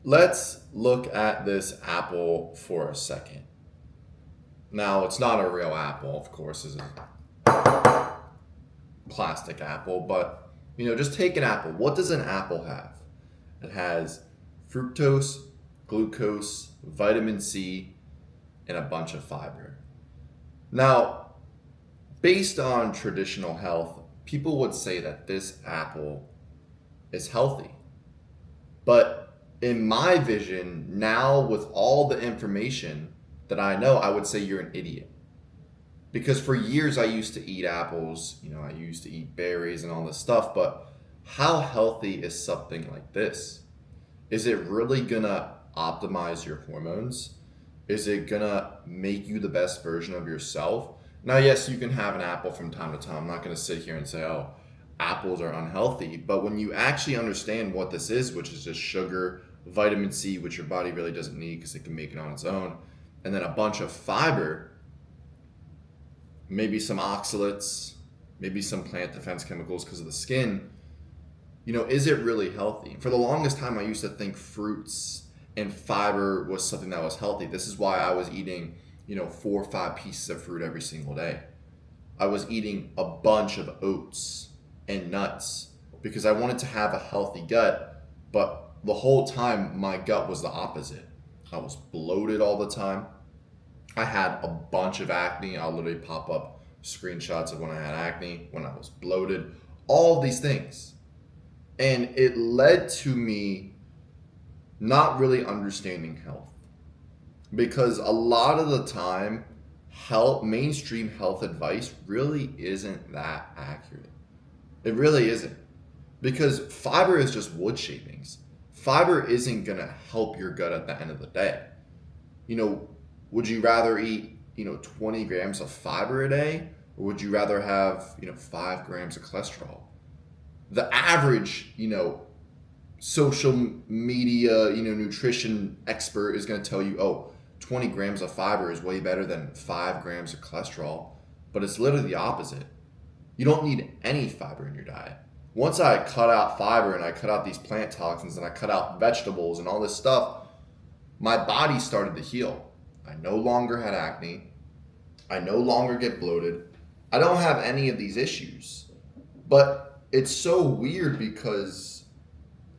Let's look at this apple for a second. Now, it's not a real apple, of course, it's a plastic apple, but just take an apple. What does an apple have? It has fructose, glucose, vitamin C, and a bunch of fiber. Now, based on traditional health, people would say that this apple is healthy. But in my vision, now with all the information that I know, I would say you're an idiot. Because for years I used to eat apples, I used to eat berries and all this stuff, but how healthy is something like this? Is it really gonna optimize your hormones? Is it gonna make you the best version of yourself? Now, yes, you can have an apple from time to time. I'm not gonna sit here and say, oh, apples are unhealthy. But when you actually understand what this is, which is just sugar, vitamin C, which your body really doesn't need because it can make it on its own, and then a bunch of fiber, maybe some oxalates, maybe some plant defense chemicals because of the skin, is it really healthy? For the longest time, I used to think fruits and fiber was something that was healthy. This is why I was eating, 4 or 5 pieces of fruit every single day. I was eating a bunch of oats and nuts because I wanted to have a healthy gut, but the whole time my gut was the opposite. I was bloated all the time. I had a bunch of acne. I'll literally pop up screenshots of when I had acne, when I was bloated, all of these things. And it led to me not really understanding health. Because a lot of the time, mainstream health advice really isn't that accurate. It really isn't. Because fiber is just wood shavings. Fiber isn't going to help your gut at the end of the day. Would you rather eat, 20 grams of fiber a day? Or would you rather have, 5 grams of cholesterol? The average, social media, nutrition expert is going to tell you, oh, 20 grams of fiber is way better than 5 grams of cholesterol. But it's literally the opposite. You don't need any fiber in your diet. Once I cut out fiber and I cut out these plant toxins and I cut out vegetables and all this stuff, my body started to heal. I no longer had acne. I no longer get bloated. I don't have any of these issues. But it's so weird because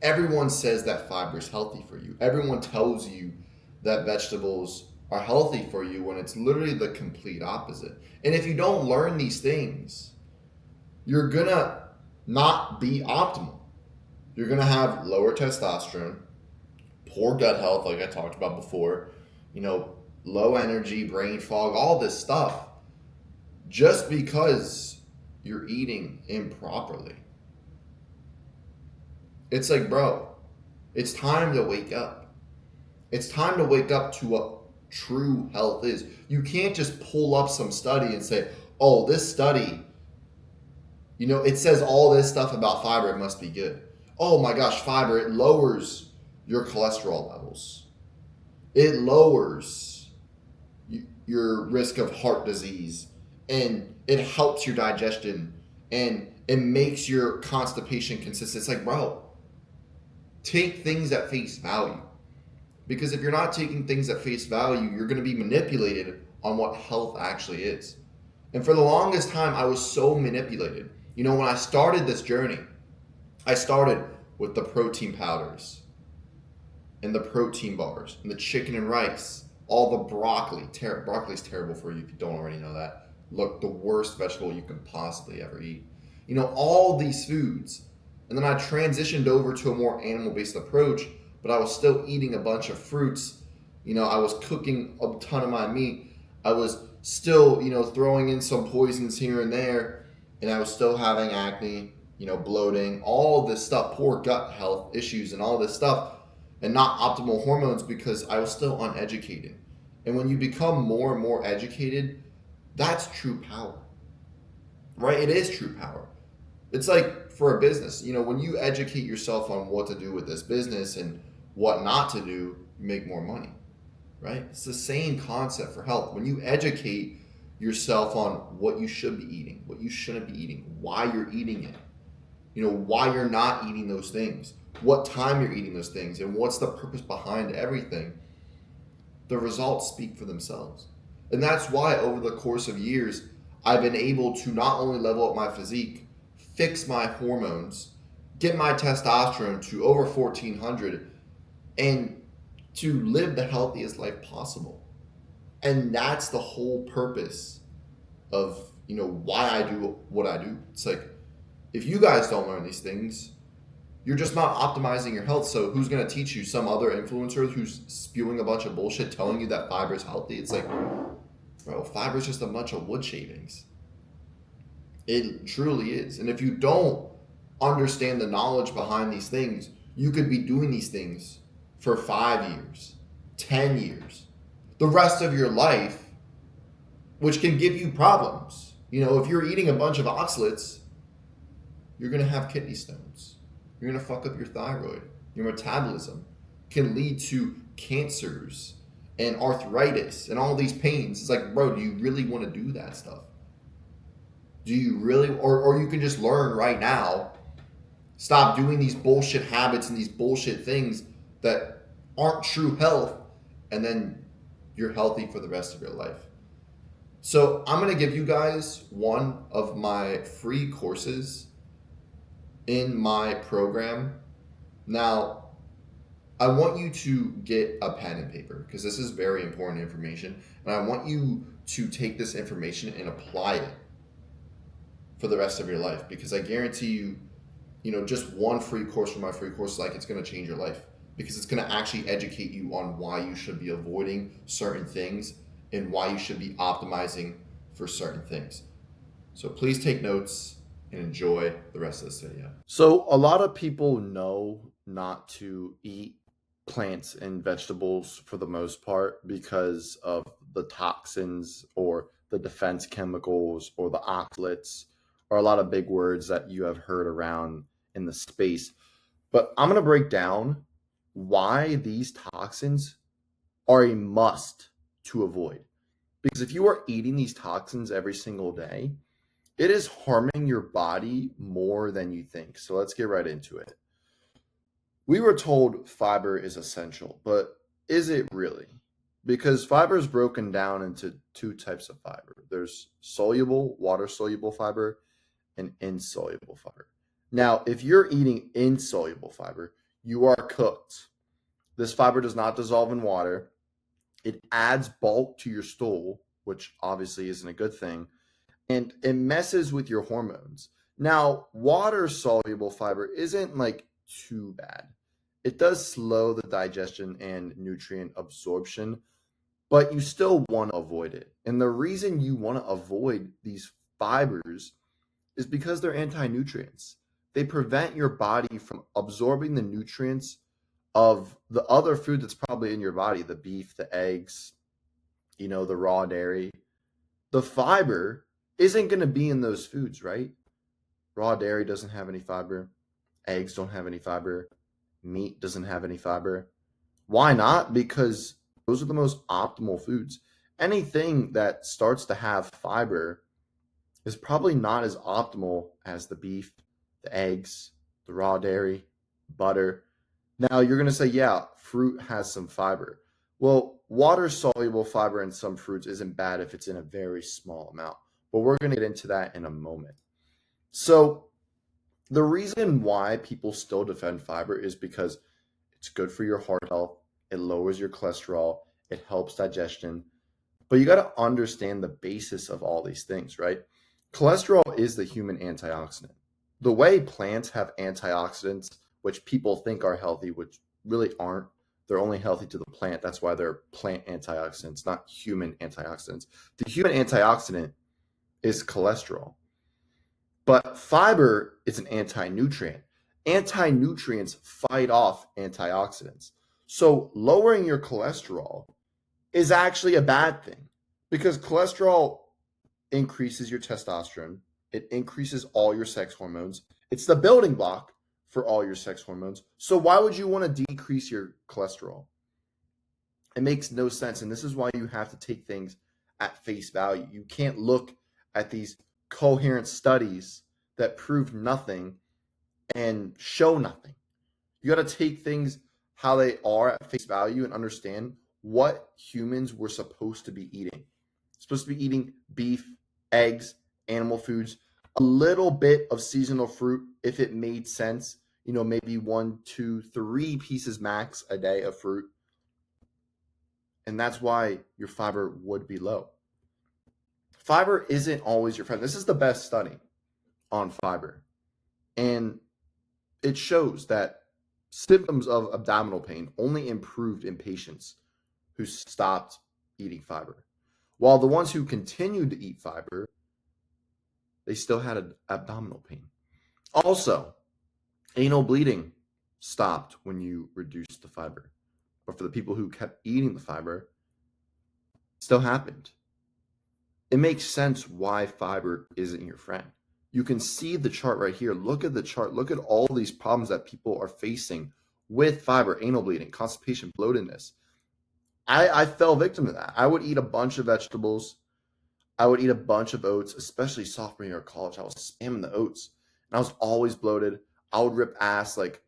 everyone says that fiber is healthy for you. Everyone tells you that vegetables are healthy for you when it's literally the complete opposite. And if you don't learn these things, you're gonna not be optimal. You're gonna have lower testosterone, poor gut health, like I talked about before, low energy, brain fog, all this stuff, just because you're eating improperly. It's like, bro, it's time to wake up. It's time to wake up to what true health is. You can't just pull up some study and say, oh, this study, it says all this stuff about fiber, it must be good. Oh my gosh, fiber, it lowers your cholesterol levels. It lowers your risk of heart disease, and it helps your digestion, and it makes your constipation consistent. It's like, bro, take things at face value. Because if you're not taking things at face value, you're going to be manipulated on what health actually is. And for the longest time, I was so manipulated. When I started this journey, I started with the protein powders and the protein bars and the chicken and rice, all the broccoli. Broccoli's terrible for you if you don't already know that. Look, the worst vegetable you can possibly ever eat. All these foods. And then I transitioned over to a more animal-based approach, but I was still eating a bunch of fruits. I was cooking a ton of my meat. I was still, throwing in some poisons here and there, and I was still having acne, bloating, all this stuff, poor gut health issues and all this stuff, and not optimal hormones because I was still uneducated. And when you become more and more educated, that's true power, right? It is true power. It's like for a business, when you educate yourself on what to do with this business and what not to do, you make more money, right? It's the same concept for health. When you educate yourself on what you should be eating, what you shouldn't be eating, why you're eating it, why you're not eating those things, what time you're eating those things, and what's the purpose behind everything, the results speak for themselves. And that's why over the course of years, I've been able to not only level up my physique, fix my hormones, get my testosterone to over 1400, and to live the healthiest life possible. And that's the whole purpose of, why I do what I do. It's like, if you guys don't learn these things, you're just not optimizing your health. So who's going to teach you? Some other influencer who's spewing a bunch of bullshit telling you that fiber is healthy? It's like, bro, fiber is just a bunch of wood shavings. It truly is. And if you don't understand the knowledge behind these things, you could be doing these things for 5 years, 10 years, the rest of your life, which can give you problems. If you're eating a bunch of oxalates, you're going to have kidney stones. You're going to fuck up your thyroid. Your metabolism can lead to cancers and arthritis and all these pains. It's like, bro, do you really want to do that stuff? Do you really? Or you can just learn right now, stop doing these bullshit habits and these bullshit things that aren't true health, and then you're healthy for the rest of your life. So I'm going to give you guys one of my free courses in my program. Now, I want you to get a pen and paper because this is very important information. And I want you to take this information and apply it for the rest of your life, because I guarantee you, just one free course from my free course, it's going to change your life, because it's going to actually educate you on why you should be avoiding certain things and why you should be optimizing for certain things. So please take notes and enjoy the rest of this video. So a lot of people know not to eat plants and vegetables for the most part because of the toxins or the defense chemicals or the oxalates, or a lot of big words that you have heard around in the space. But I'm going to break down why these toxins are a must to avoid. Because if you are eating these toxins every single day, it is harming your body more than you think. So let's get right into it. We were told fiber is essential, but is it really? Because fiber is broken down into two types of fiber. There's soluble, water-soluble fiber, and insoluble fiber. Now, if you're eating insoluble fiber, you are cooked. This fiber does not dissolve in water. It adds bulk to your stool, which obviously isn't a good thing, and it messes with your hormones. Now, water-soluble fiber isn't too bad. It does slow the digestion and nutrient absorption, but you still want to avoid it. And the reason you want to avoid these fibers is because they're anti-nutrients. They prevent your body from absorbing the nutrients of the other food that's probably in your body, the beef, the eggs, the raw dairy. The fiber isn't going to be in those foods, right? Raw dairy doesn't have any fiber. Eggs don't have any fiber. Meat doesn't have any fiber. Why not? Because those are the most optimal foods. Anything that starts to have fiber is probably not as optimal as the beef, the eggs, the raw dairy, butter. Now, you're going to say, yeah, fruit has some fiber. Well, water-soluble fiber in some fruits isn't bad if it's in a very small amount, but we're going to get into that in a moment. So the reason why people still defend fiber is because it's good for your heart health, it lowers your cholesterol, it helps digestion, but you got to understand the basis of all these things, right? Cholesterol is the human antioxidant. The way plants have antioxidants, which people think are healthy, which really aren't. They're only healthy to the plant. That's why they're plant antioxidants, not human antioxidants. The human antioxidant is cholesterol. But fiber is an anti-nutrient. Anti-nutrients fight off antioxidants. So lowering your cholesterol is actually a bad thing, because cholesterol increases your testosterone. It increases all your sex hormones. It's the building block for all your sex hormones. So why would you want to decrease your cholesterol? It makes no sense. And this is why you have to take things at face value. You can't look at these coherent studies that prove nothing and show nothing. You got to take things how they are at face value and understand what humans were supposed to be eating. Supposed to be eating beef, eggs, animal foods, a little bit of seasonal fruit if it made sense. Maybe 1, 2, 3 pieces max a day of fruit. And that's why your fiber would be low. Fiber isn't always your friend. This is the best study on fiber. And it shows that symptoms of abdominal pain only improved in patients who stopped eating fiber. While the ones who continued to eat fiber, they still had abdominal pain. Also, anal bleeding stopped when you reduced the fiber. But for the people who kept eating the fiber, it still happened. It makes sense why fiber isn't your friend. You can see the chart right here. Look at the chart. Look at all these problems that people are facing with fiber: anal bleeding, constipation, bloatedness. I fell victim to that. I would eat a bunch of vegetables. I would eat a bunch of oats, especially sophomore year of college. I was spamming the oats, and I was always bloated. I would rip ass like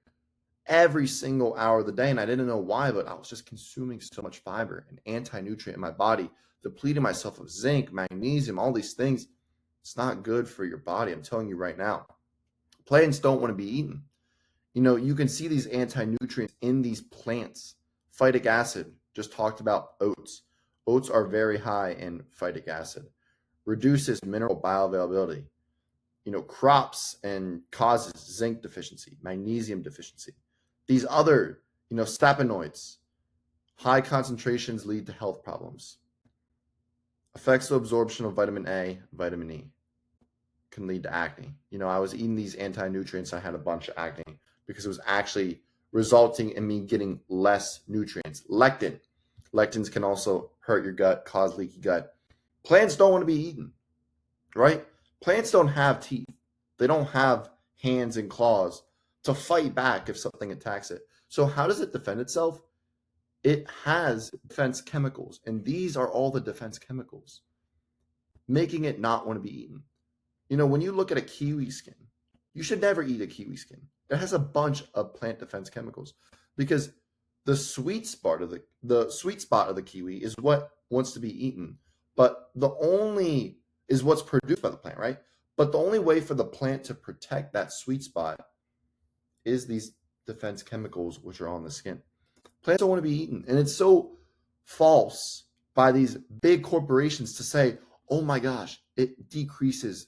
every single hour of the day, and I didn't know why, but I was just consuming so much fiber and anti-nutrient in my body, depleting myself of zinc, magnesium, all these things. It's not good for your body. I'm telling you right now. Plants don't want to be eaten. You can see these anti-nutrients in these plants. Phytic acid, just talked about oats. Oats are very high in phytic acid. Reduces mineral bioavailability. Crops and causes zinc deficiency, magnesium deficiency. These other, saponoids, high concentrations lead to health problems. Affects the absorption of vitamin A, vitamin E. Can lead to acne. I was eating these anti-nutrients. I had a bunch of acne because it was actually resulting in me getting less nutrients. Lectins can also hurt your gut, cause leaky gut. Plants don't want to be eaten, right? Plants don't have teeth. They don't have hands and claws to fight back if something attacks it. So how does it defend itself? It has defense chemicals, and these are all the defense chemicals, making it not want to be eaten. When you look at a kiwi skin, you should never eat a kiwi skin. It has a bunch of plant defense chemicals because the sweet spot of the kiwi is what wants to be eaten, but is what's produced by the plant, right? But the only way for the plant to protect that sweet spot is these defense chemicals which are on the skin. Plants don't want to be eaten, and it's so false by these big corporations to say, "Oh my gosh, it decreases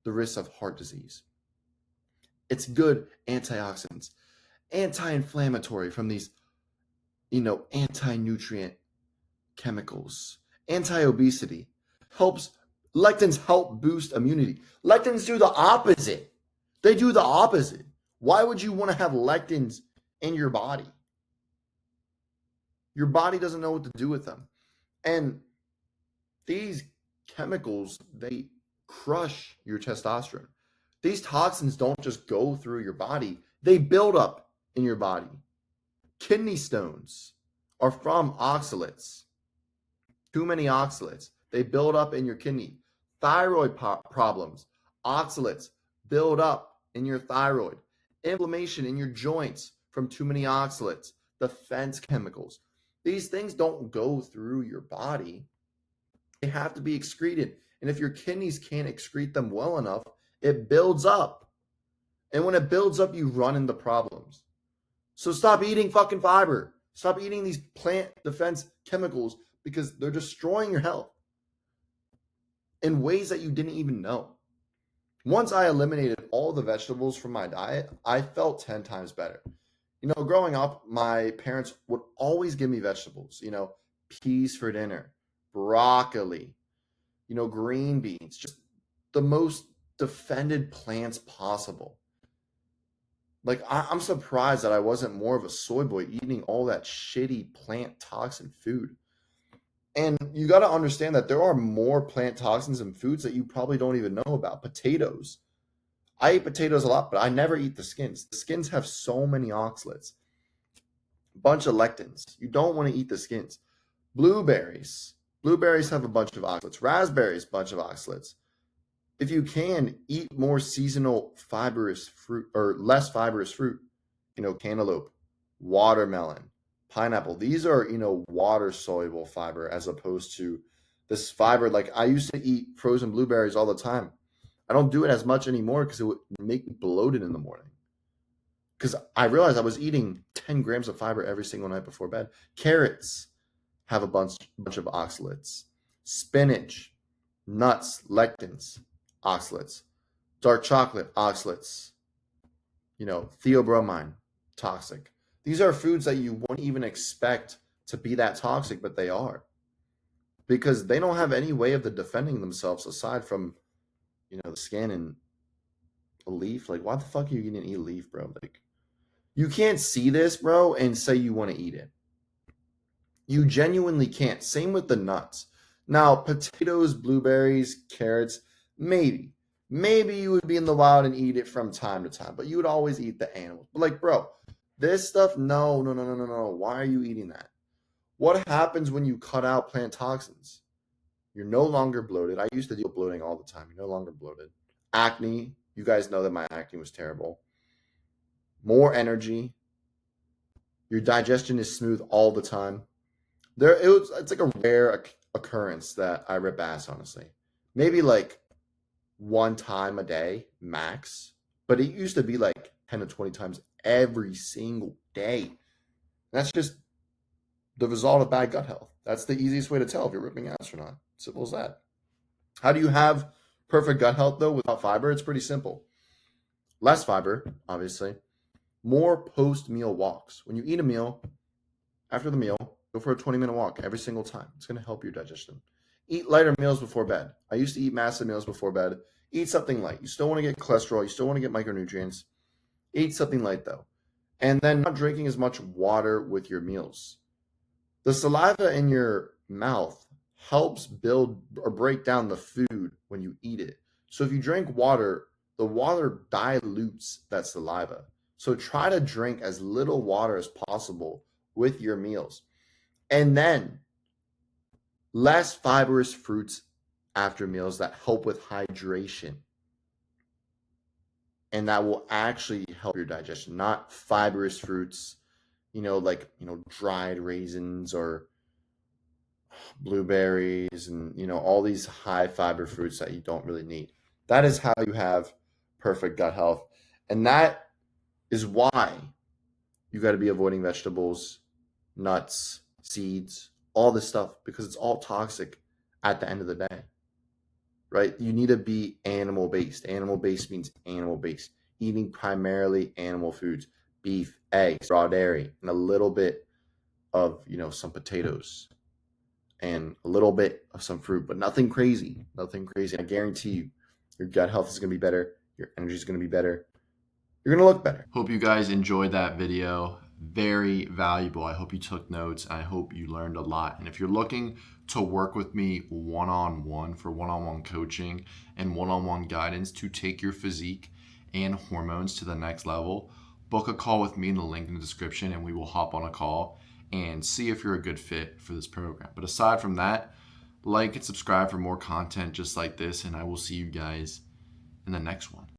the risk of heart disease. It's good antioxidants, anti-inflammatory from these, anti-nutrient chemicals, anti-obesity, lectins help boost immunity." Lectins do the opposite. They do the opposite. Why would you want to have lectins in your body? Your body doesn't know what to do with them. And these chemicals, they crush your testosterone. These toxins don't just go through your body, they build up in your body. Kidney stones are from oxalates. Too many oxalates. They build up in your kidney. Thyroid problems, oxalates build up in your thyroid. Inflammation in your joints from too many oxalates. Defense chemicals. These things don't go through your body. They have to be excreted. And if your kidneys can't excrete them well enough, it builds up. And when it builds up, you run into problems. So stop eating fucking fiber. Stop eating these plant defense chemicals because they're destroying your health in ways that you didn't even know. Once I eliminated all the vegetables from my diet, I felt 10 times better. Growing up, my parents would always give me vegetables, peas for dinner, broccoli, green beans, just the most defended plants possible. Like, I'm surprised that I wasn't more of a soy boy eating all that shitty plant toxin food. And you got to understand that there are more plant toxins in foods that you probably don't even know about. Potatoes. I eat potatoes a lot, but I never eat the skins. The skins have so many oxalates, a bunch of lectins. You don't want to eat the skins. Blueberries. Blueberries have a bunch of oxalates. Raspberries, bunch of oxalates. If you can, eat more seasonal fibrous fruit or less fibrous fruit, cantaloupe, watermelon, pineapple. These are, water soluble fiber as opposed to this fiber. Like I used to eat frozen blueberries all the time. I don't do it as much anymore because it would make me bloated in the morning. Because I realized I was eating 10 grams of fiber every single night before bed. Carrots have a bunch of oxalates. Spinach, nuts, lectins, oxalates. Dark chocolate, oxalates. Theobromine, toxic. These are foods that you wouldn't even expect to be that toxic, but they are. Because they don't have any way of defending themselves aside from, the skin and a leaf. Like, why the fuck are you gonna eat a leaf, bro? Like, you can't see this, bro, and say you want to eat it. You genuinely can't. Same with the nuts. Now, potatoes, blueberries, carrots, maybe. Maybe you would be in the wild and eat it from time to time, but you would always eat the animals. But like, bro, this stuff, no, no, no, no, no, no. Why are you eating that? What happens when you cut out plant toxins? You're no longer bloated. I used to deal with bloating all the time. You're no longer bloated. Acne, you guys know that my acne was terrible. More energy. Your digestion is smooth all the time. It's like a rare occurrence that I rip ass, honestly. Maybe like one time a day max, but it used to be like 10 to 20 times every single day. That's just the result of bad gut health. That's the easiest way to tell if you're ripping ass or not. Simple as that. How do you have perfect gut health though without fiber? It's pretty simple. Less fiber, obviously. More post-meal walks. When you eat a meal, after the meal, go for a 20-minute walk every single time. It's going to help your digestion. Eat lighter meals before bed. I used to eat massive meals before bed. Eat something light. You still want to get cholesterol. You still want to get micronutrients. Eat something light though. And then not drinking as much water with your meals. The saliva in your mouth helps build or break down the food when you eat it. So if you drink water, the water dilutes that saliva. So try to drink as little water as possible with your meals. And then less fibrous fruits after meals that help with hydration. And that will actually help your digestion, not fibrous fruits, like, dried raisins or blueberries and, all these high fiber fruits that you don't really need. That is how you have perfect gut health. And that is why you got to be avoiding vegetables, nuts, seeds, all this stuff, because it's all toxic at the end of the day, right? You need to be animal based. Animal based means animal based, eating primarily animal foods, beef, eggs, raw dairy, and a little bit of, some potatoes and a little bit of some fruit, but nothing crazy, nothing crazy. I guarantee you, your gut health is going to be better. Your energy is going to be better. You're going to look better. Hope you guys enjoyed that video. Very valuable. I hope you took notes. I hope you learned a lot. And if you're looking to work with me one-on-one for one-on-one coaching and one-on-one guidance to take your physique and hormones to the next level, book a call with me in the link in the description and we will hop on a call and see if you're a good fit for this program. But aside from that, like and subscribe for more content just like this, and I will see you guys in the next one.